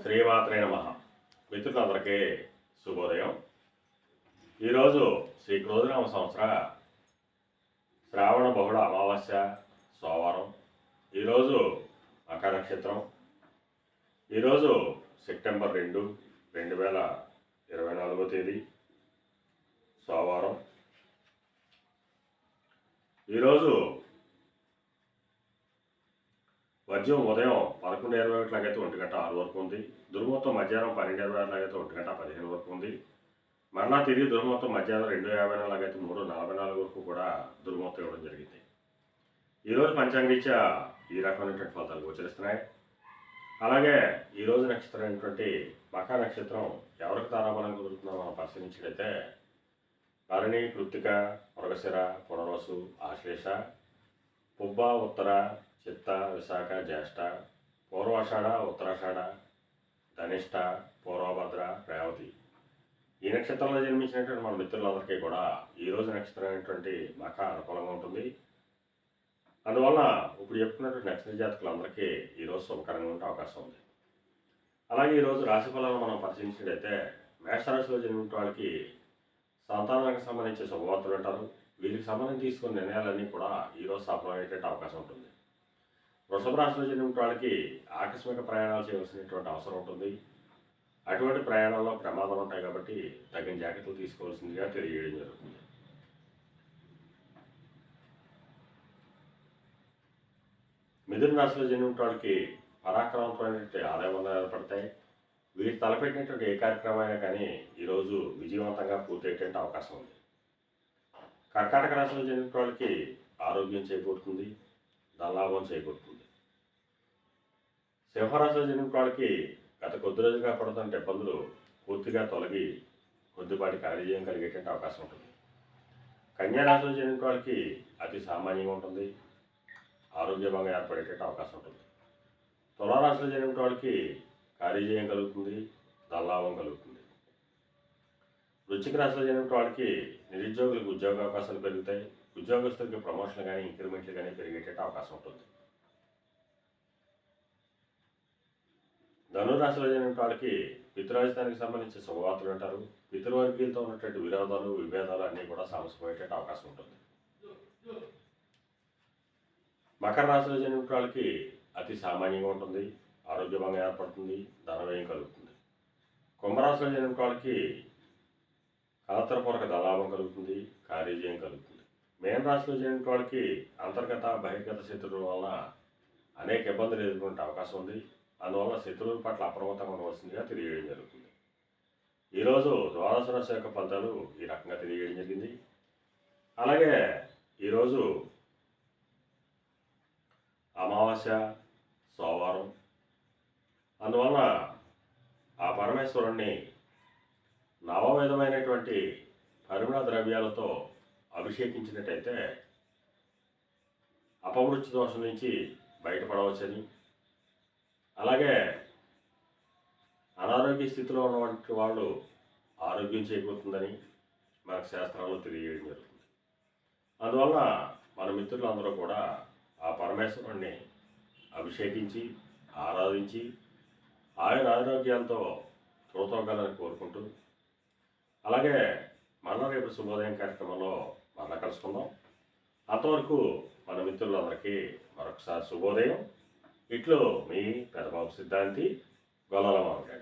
శ్రీమాత్రే నమః. మిత్రులందరికీ శుభోదయం. ఈరోజు శ్రీ క్రోధినామ సంవత్సర శ్రావణ బహుళ అమావాస్య సోమవారం. ఈరోజు మకర నక్షత్రం. ఈరోజు సెప్టెంబర్ 2, 2024 తేదీ సోమవారం. ఈరోజు వర్జం ఉదయం 11:21 1:06 వరకు ఉంది. దుర్ముహూర్తం మధ్యాహ్నం 12:26 1:15 వరకు ఉంది. మరలా తిరిగి దుర్ముహూర్తం మధ్యాహ్నం 2:54 3:44 వరకు కూడా దుర్ముహూర్తం ఇవ్వడం జరిగింది. ఈరోజు పంచాంగరీత్యా ఈ రకమైనటువంటి ఫలితాలు గోచరిస్తున్నాయి. అలాగే ఈరోజు నక్షత్రం అయినటువంటి మకర నక్షత్రం ఎవరికి తారాబలం కుదురుతుందో మనం పరిశీలించినట్లయితే భరణి, కృత్తిక, మృగశిర, పునర్వసు, ఆశ్లేష, పుబ్బ, ఉత్తర, చిత్త, విశాఖ, జ్యేష్ఠ, పూర్వాషాఢ, ఉత్తరాషాఢ, ధనిష్ట, పూర్వభద్ర, రేవతి. ఈ నక్షత్రంలో జన్మించినటువంటి మన మిత్రులందరికీ కూడా ఈరోజు నక్షత్రం అయినటువంటి మక అనుకూలంగా ఉంటుంది. అందువల్ల ఇప్పుడు చెప్పుకున్నటువంటి నక్షత్ర జాతకులందరికీ ఈరోజు శుభకరంగా ఉండే అవకాశం ఉంది. అలాగే ఈరోజు రాశి ఫలాలను మనం పరిశీలించినట్లయితే మేషరాశిలో జన్మించిన వాళ్ళకి సంతానానికి సంబంధించి శుభవార్తలు ఉంటారు. వీరికి సంబంధించి తీసుకున్న నిర్ణయాలన్నీ కూడా ఈరోజు సఫలమయ్యేటువంటి అవకాశం ఉంటుంది. వృషభ రాశిలో జన్మించిన వాళ్ళకి ఆకస్మిక ప్రయాణాలు చేయవలసినటువంటి అవసరం ఉంటుంది. అటువంటి ప్రయాణాల్లో ప్రమాదాలు ఉంటాయి కాబట్టి తగిన జాగ్రత్తలు తీసుకోవాల్సిందిగా తెలియజేయడం జరుగుతుంది. మిథున రాశిలో జన్మించిన వాళ్ళకి పరాక్రమమైనటువంటి ఆదాయం ఏర్పడతాయి. వీరు తలపెట్టినటువంటి ఏ కార్యక్రమమైనా కానీ ఈరోజు విజయవంతంగా పూర్తయ్యేటువంటి అవకాశం ఉంది. కర్కాటక రాశిలో జన్మించిన వాళ్ళకి ఆరోగ్యం చేకూరుతుంది, ధనలాభం చేకూరుతుంది. సింహరాశిలో జన్మించిన వాళ్ళకి గత కొద్ది రోజులుగా పడుతున్న ఇబ్బందులు పూర్తిగా తొలగి కొద్దిపాటి కార్యజయం కలిగేటువంటి అవకాశం ఉంటుంది. కన్యారాశిలో జన్మించిన వాళ్ళకి అతి సామాన్యంగా ఉంటుంది, ఆరోగ్యభంగా ఏర్పడేటువంటి అవకాశం ఉంటుంది. తులారాశిలో జన్మించిన వాళ్ళకి కార్యజయం కలుగుతుంది, ధనలాభం కలుగుతుంది. వృశ్చిక రాశిలో జన్మించిన వాళ్ళకి నిరుద్యోగులకు ఉద్యోగ అవకాశాలు పెరుగుతాయి. ఉద్యోగస్తులకి ప్రమోషన్లు కానీ ఇంక్రిమెంట్లు కానీ పెరిగేట అవకాశం ఉంటుంది. ధనురాశిలో జన్మించిన వాళ్ళకి పితృరాజధానికి సంబంధించి శుభవార్తలు అంటారు. పితృవర్గీయులతో ఉన్నటువంటి విరోధాలు, విభేదాలు అన్నీ కూడా సమసిపోయేట అవకాశం ఉంటుంది. మకర రాశిలో జన్మించిన వాళ్ళకి అతి సామాన్యంగా ఉంటుంది, ఆరోగ్యభంగా ఏర్పడుతుంది, ధనవ్యయం కలుగుతుంది. కుంభరాశిలో జన్మించిన వాళ్ళకి కలతరపూర్వక ధనలాభం కలుగుతుంది, కార్యజయం కలుగుతుంది. మేన రాశిలో జన్మించిన వాళ్ళకి అంతర్గత బహిర్గత శత్రువుల వలన అనేక ఇబ్బందులు ఎదుర్కొనే అవకాశం ఉంది. అందువల్ల శత్రువుల పట్ల అప్రమత్తంగా ఉండవలసిందిగా తెలియజేయడం జరుగుతుంది. ఈరోజు ద్వాదశ రాశి యొక్క ఫలితాలు ఈ రకంగా తెలియజేయడం జరిగింది. అలాగే ఈరోజు అమావాస్య సోమవారం. అందువలన ఆ పరమేశ్వరుణ్ణి నవవిధమైనటువంటి పరిమళ ద్రవ్యాలతో అభిషేకించినట్టయితే అపమృత్యు దోషం నుంచి బయటపడవచ్చని, అలాగే అనారోగ్య స్థితిలో ఉన్నటువంటి వాళ్ళు ఆరోగ్యం చేకూరుతుందని మనకు శాస్త్రాల్లో తెలియజేయడం జరుగుతుంది. అందువలన మన మిత్రులందరూ కూడా ఆ పరమేశ్వరుణ్ణి అభిషేకించి ఆరాధించి ఆయన ఆరోగ్యాలతో తోతోగాలని కోరుకుంటూ, అలాగే మన రేపు శుభోదయం కార్యక్రమంలో మరలా కలుసుకుందాం. అంతవరకు మన మిత్రులందరికీ మరొకసారి శుభోదయం. ఇట్లు మీ పెదబాబు సిద్ధాంతి గొల్లలమామిడి.